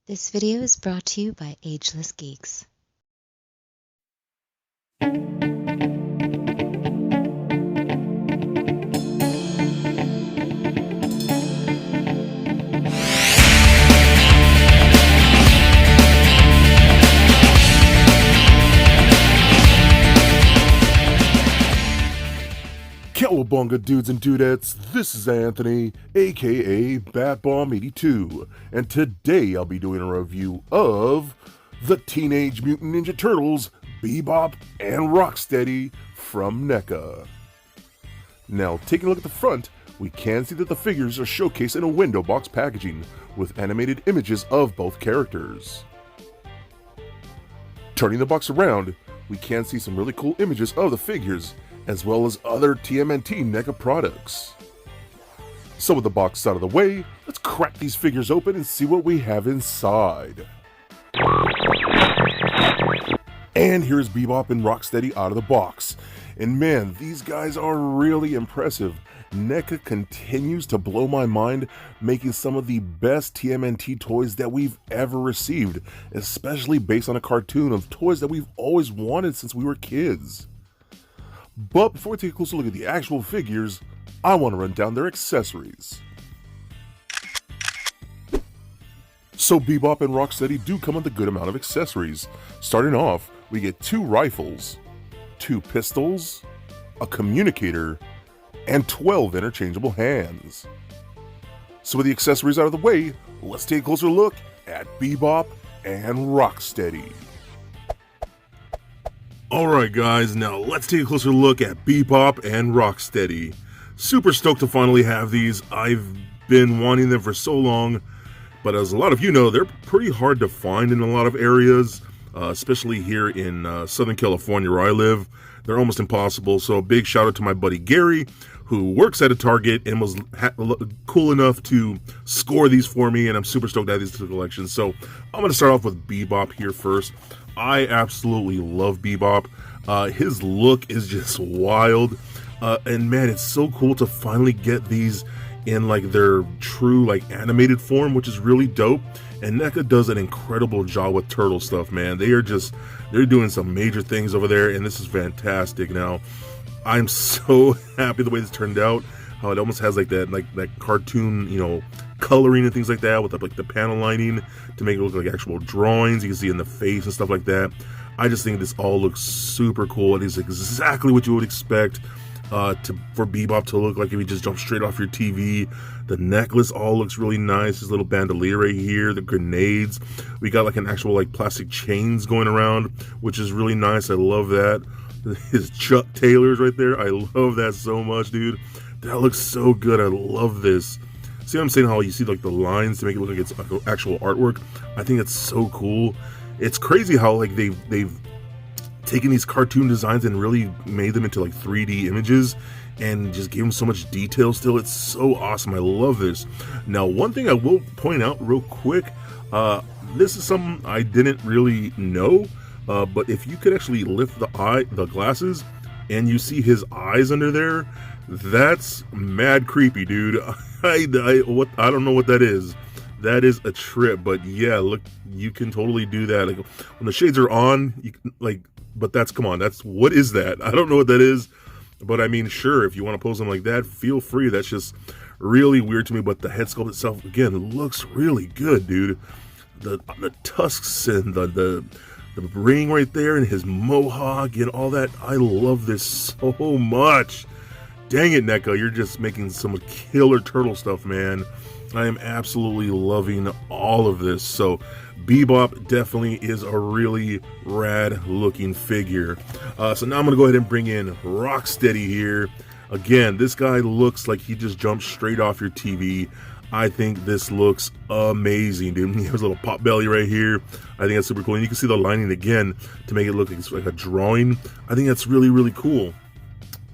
This video is brought to you by Ageless Geeks. Cowabunga dudes and dudettes, this is Anthony, aka BatBomb82, and today I'll be doing a review of the Teenage Mutant Ninja Turtles, Bebop and Rocksteady from NECA. Now, taking a look at the front, we can see that the figures are showcased in a window box packaging with animated images of both characters. Turning the box around, we can see some really cool images of the figures, as well as other TMNT NECA products. So with the box out of the way, let's crack these figures open and see what we have inside. And here's Bebop and Rocksteady out of the box. And man, these guys are really impressive. NECA continues to blow my mind, making some of the best TMNT toys that we've ever received, especially based on a cartoon of toys that we've always wanted since we were kids. But before we take a closer look at the actual figures, I want to run down their accessories. So Bebop and Rocksteady do come with a good amount of accessories. Starting off, we get 2 rifles, 2 pistols, a communicator, and 12 interchangeable hands. So with the accessories out of the way, let's take a closer look at Bebop and Rocksteady. Alright guys, now let's take a closer look at Bebop and Rocksteady. Super stoked to finally have these. I've been wanting them for so long, but as a lot of you know, they're pretty hard to find in a lot of areas, especially here in Southern California where I live. They're almost impossible, so a big shout out to my buddy Gary, who works at a Target and was cool enough to score these for me, and I'm super stoked to have these to the collection. So I'm going to start off with Bebop here first. I absolutely love Bebop. His look is just wild, and man, it's so cool to finally get these in like their true like animated form, which is really dope. And NECA does an incredible job with turtle stuff, man. They're doing some major things over there, and this is fantastic. Now, I'm so happy the way this turned out. How it almost has like that cartoon, you know, coloring and things like that with the panel lining to make it look like actual drawings. You can see in the face and stuff like that. I just think this all looks super cool. It is exactly what you would expect for Bebop to look like if he just jumped straight off your TV. The necklace all looks really nice. His little bandolier right here, the grenades. We got like an actual like plastic chains going around, which is really nice. I love that. His Chuck Taylors right there. I love that so much, dude. That looks so good. I love this. See what I'm saying? How you see like the lines to make it look like it's actual artwork. I think it's so cool. It's crazy how like they've taken these cartoon designs and really made them into like 3D images and just gave them so much detail still. It's so awesome. I love this. Now, one thing I will point out real quick, this is something I didn't really know, but if you could actually lift the glasses and you see his eyes under there, that's mad creepy, dude. I don't know what that is. That is a trip, but yeah, look, you can totally do that. Like when the shades are on, you can, like, but what is that? I don't know what that is, but I mean, sure, if you want to pose them like that, feel free. That's just really weird to me, but the head sculpt itself, again, looks really good, dude. The tusks and the ring right there and his mohawk and all that. I love this so much. Dang it, NECA, you're just making some killer turtle stuff, man. I am absolutely loving all of this. So Bebop definitely is a really rad looking figure. So now I'm going to go ahead and bring in Rocksteady here. Again, this guy looks like he just jumped straight off your TV. I think this looks amazing, dude. He has a little pot belly right here. I think that's super cool. And you can see the lining again to make it look like it's like a drawing. I think that's really, really cool.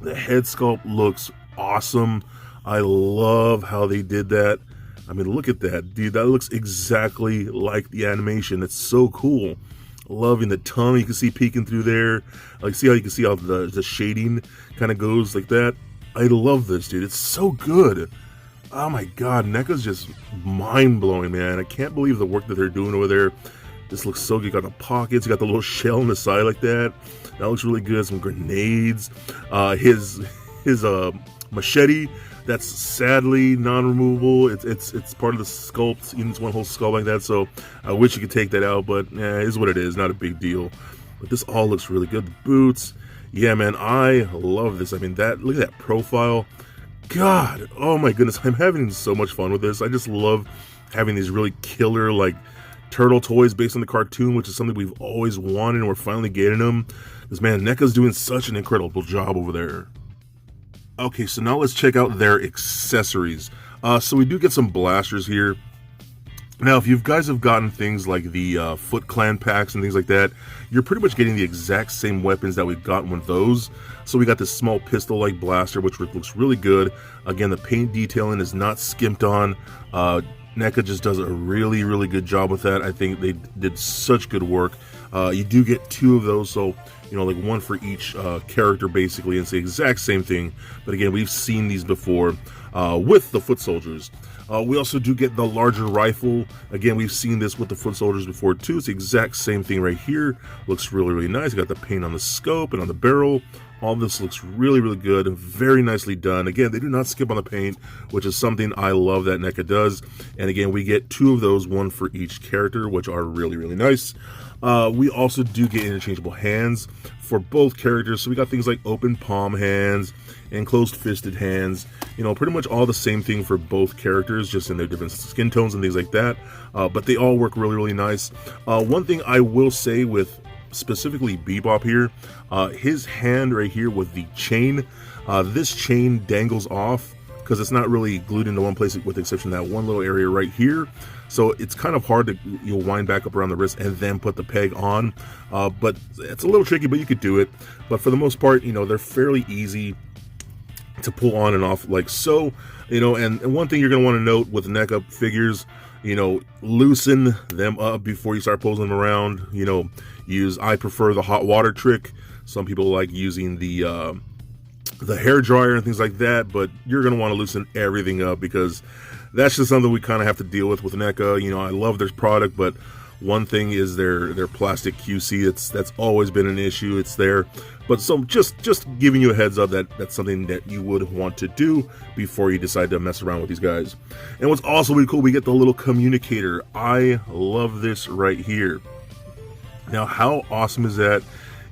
The head sculpt looks awesome. I love how they did that. I mean, look at that, dude. That looks exactly like the animation. It's so cool. Loving the tongue. You can see peeking through there. Like, see how you can see how the shading kind of goes like that. I love this, dude. It's so good. Oh my god, NECA's just mind-blowing, man. I can't believe the work that they're doing over there. This looks so good. You got the pockets, you got the little shell on the side like that. That looks really good. Some grenades. His machete, that's sadly non-removable. It's part of the sculpt. Even it's one whole skull like that. So I wish you could take that out, but it is what it is. Not a big deal. But this all looks really good. The boots, yeah, man, I love this. I mean, look at that profile. God, oh my goodness, I'm having so much fun with this. I just love having these really killer, like, turtle toys based on the cartoon, which is something we've always wanted, and we're finally getting them. Because, man, NECA's doing such an incredible job over there. Okay, so now let's check out their accessories. So we do get some blasters here. Now, if you guys have gotten things like the Foot Clan packs and things like that, you're pretty much getting the exact same weapons that we've gotten with those. So we got this small pistol-like blaster, which looks really good. Again, the paint detailing is not skimped on. NECA just does a really, really good job with that. I think they did such good work. You do get 2 of those, so, you know, like one for each character, basically, and it's the exact same thing. But again, we've seen these before with the foot soldiers. We also do get the larger rifle. Again, we've seen this with the foot soldiers before too. It's the exact same thing right here. Looks really, really nice. You got the paint on the scope and on the barrel. All this looks really, really good and very nicely done. Again, they do not skip on the paint, which is something I love that NECA does. And again, we get 2 of those, one for each character, which are really, really nice. We also do get interchangeable hands for both characters. So we got things like open palm hands and closed fisted hands. You know, pretty much all the same thing for both characters, just in their different skin tones and things like that. But they all work really, really nice. One thing I will say with specifically Bebop here, his hand right here with the chain, this chain dangles off because it's not really glued into one place with the exception of that one little area right here. So it's kind of hard to wind back up around the wrist and then put the peg on. But it's a little tricky, but you could do it. But for the most part, you know, they're fairly easy to pull on and off like so. You know, and one thing you're going to want to note with NECA figures, you know, loosen them up before you start pulling them around. You know, I prefer the hot water trick. Some people like using the hair dryer and things like that, but you're going to want to loosen everything up because that's just something we kind of have to deal with NECA. You know, I love their product, but one thing is their plastic QC. That's always been an issue. It's there, but so just giving you a heads up that that's something that you would want to do before you decide to mess around with these guys. And what's also really cool, we get the little communicator. I love this right here. Now, how awesome is that?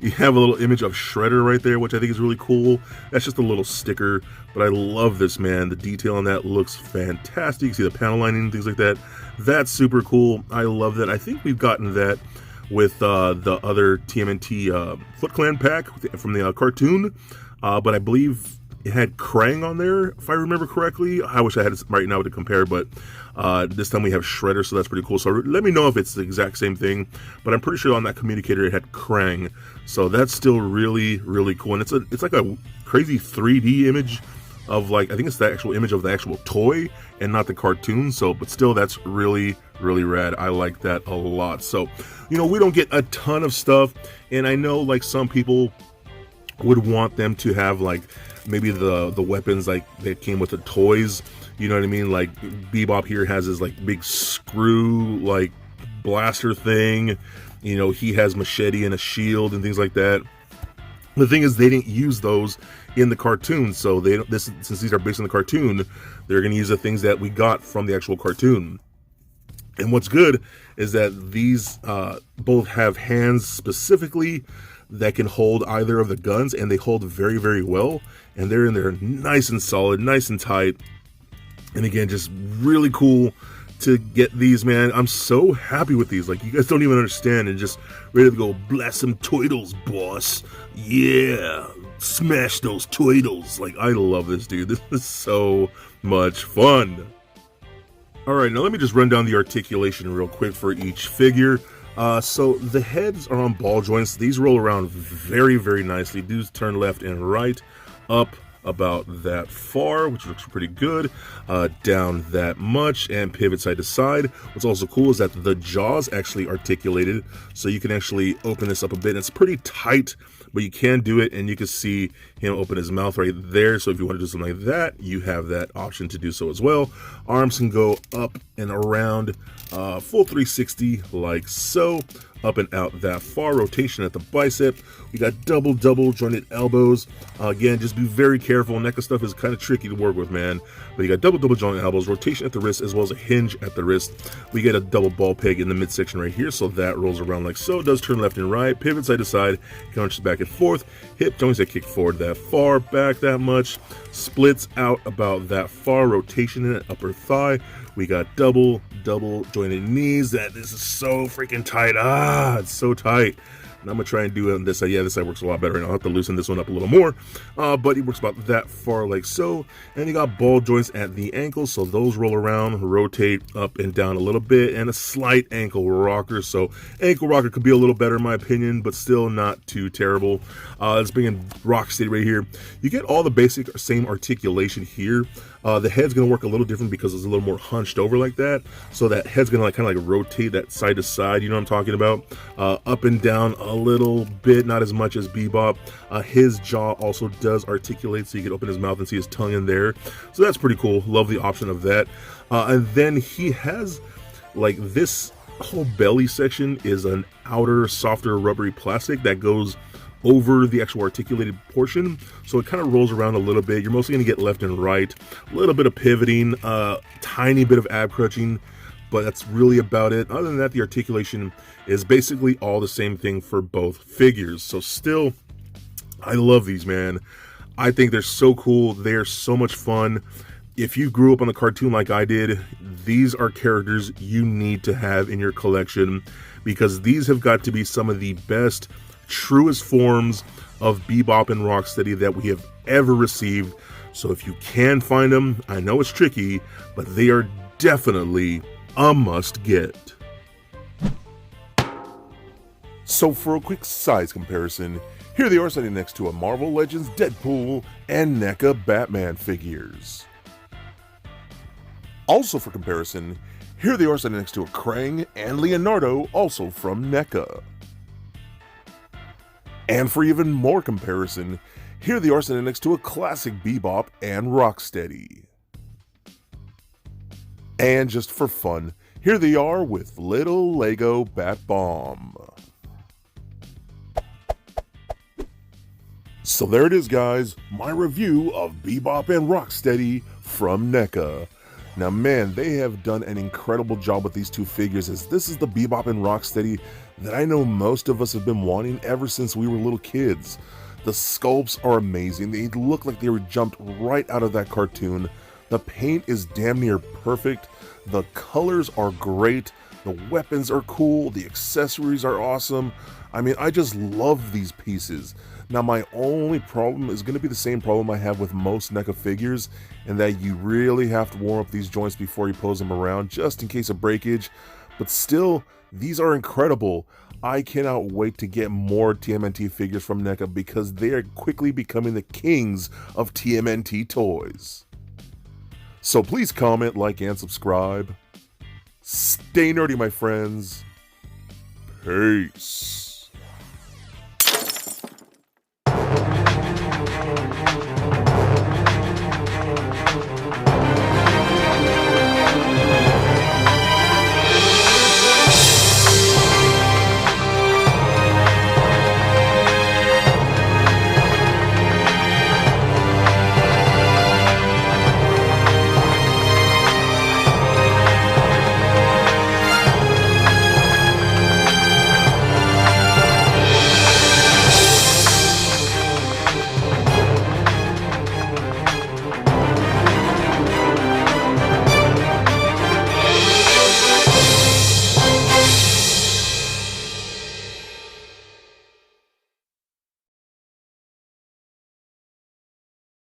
You have a little image of Shredder right there, which I think is really cool. That's just a little sticker, but I love this, man. The detail on that looks fantastic. You see the panel lining and things like that. That's super cool. I love that. I think we've gotten that with the other TMNT Foot Clan pack from the cartoon, but I believe it had Krang on there, if I remember correctly. I wish I had it right now to compare, but this time we have Shredder, so that's pretty cool. So let me know if it's the exact same thing, but I'm pretty sure on that communicator it had Krang, so that's still really, really cool. And it's like a crazy 3D image of, like, I think it's the actual image of the actual toy and not the cartoon. So, but still, that's really, really rad. I like that a lot. So, you know, we don't get a ton of stuff, and I know, like, some people would want them to have, like, maybe the weapons like that came with the toys, you know what I mean? Like Bebop here has his like big screw like blaster thing, you know, he has machete and a shield and things like that. The thing is, they didn't use those in the cartoon, so since these are based on the cartoon, they're going to use the things that we got from the actual cartoon. And what's good is that these both have hands specifically that can hold either of the guns, and they hold very, very well, and they're in there nice and solid, nice and tight. And again, just really cool to get these, man. I'm so happy with these. Like, you guys don't even understand, and just ready to go blast some toidles, boss. Yeah, smash those toidles. Like, I love this, dude. This is so much fun. All right, now let me just run down the articulation real quick for each figure. So the heads are on ball joints. These roll around very, very nicely. These turn left and right, up about that far, which looks pretty good, down that much, and pivot side to side. What's also cool is that the jaw's actually articulated, so you can actually open this up a bit. It's pretty tight, but you can do it, and you can see him open his mouth right there. So if you want to do something like that, you have that option to do so as well. Arms can go up and around, full 360 like so. Up and out that far, rotation at the bicep. We got double jointed elbows. Again, just be very careful. NECA stuff is kind of tricky to work with, man. But you got double jointed elbows, rotation at the wrist, as well as a hinge at the wrist. We get a double ball peg in the midsection right here, so that rolls around like so. It does turn left and right, pivot side to side, punches back and forth. Hip joints that kick forward that far, back that much. Splits out about that far, rotation in the upper thigh. We got double jointed knees. This is so freaking tight. It's so tight. And I'm gonna try and do it on this side. Yeah, this side works a lot better, and I'll have to loosen this one up a little more. But it works about that far like so. And you got ball joints at the ankles, so those roll around, rotate up and down a little bit, and a slight ankle rocker. So ankle rocker could be a little better in my opinion, but still not too terrible. Let's bring in Rocksteady right here. You get all the basic same articulation here. The head's gonna work a little different because it's a little more hunched over like that. So that head's gonna kind of like rotate that side to side. You know what I'm talking about? Up and down a little bit, not as much as Bebop. His jaw also does articulate, so you can open his mouth and see his tongue in there. So that's pretty cool. Love the option of that. And then he has like this whole belly section is an outer, softer, rubbery plastic that goes over the actual articulated portion, so it kind of rolls around a little bit. You're mostly going to get left and right, a little bit of pivoting, tiny bit of ab crunching, but that's really about it. Other than that, the articulation is basically all the same thing for both figures. So still, I love these, man. I think they're so cool. They're so much fun. If you grew up on the cartoon like I did, these are characters you need to have in your collection, because these have got to be some of the best, truest forms of Bebop and Rocksteady that we have ever received. So if you can find them, I know it's tricky, but they are definitely a must get. So for a quick size comparison, here they are sitting next to a Marvel Legends Deadpool and NECA Batman figures. Also for comparison, here they are sitting next to a Krang and Leonardo, also from NECA. And for even more comparison, here they are sitting next to a classic Bebop and Rocksteady. And just for fun, here they are with little Lego Bat Bomb. So there it is, guys, my review of Bebop and Rocksteady from NECA. Now man, they have done an incredible job with these two figures, as this is the Bebop and Rocksteady that I know most of us have been wanting ever since we were little kids. The sculpts are amazing. They look like they were jumped right out of that cartoon. The paint is damn near perfect. The colors are great. The weapons are cool. The accessories are awesome. I mean, I just love these pieces. Now, my only problem is going to be the same problem I have with most NECA figures, in that you really have to warm up these joints before you pose them around, just in case of breakage. But still, these are incredible. I cannot wait to get more TMNT figures from NECA, because they are quickly becoming the kings of TMNT toys. So please comment, like, and subscribe. Stay nerdy, my friends. Peace.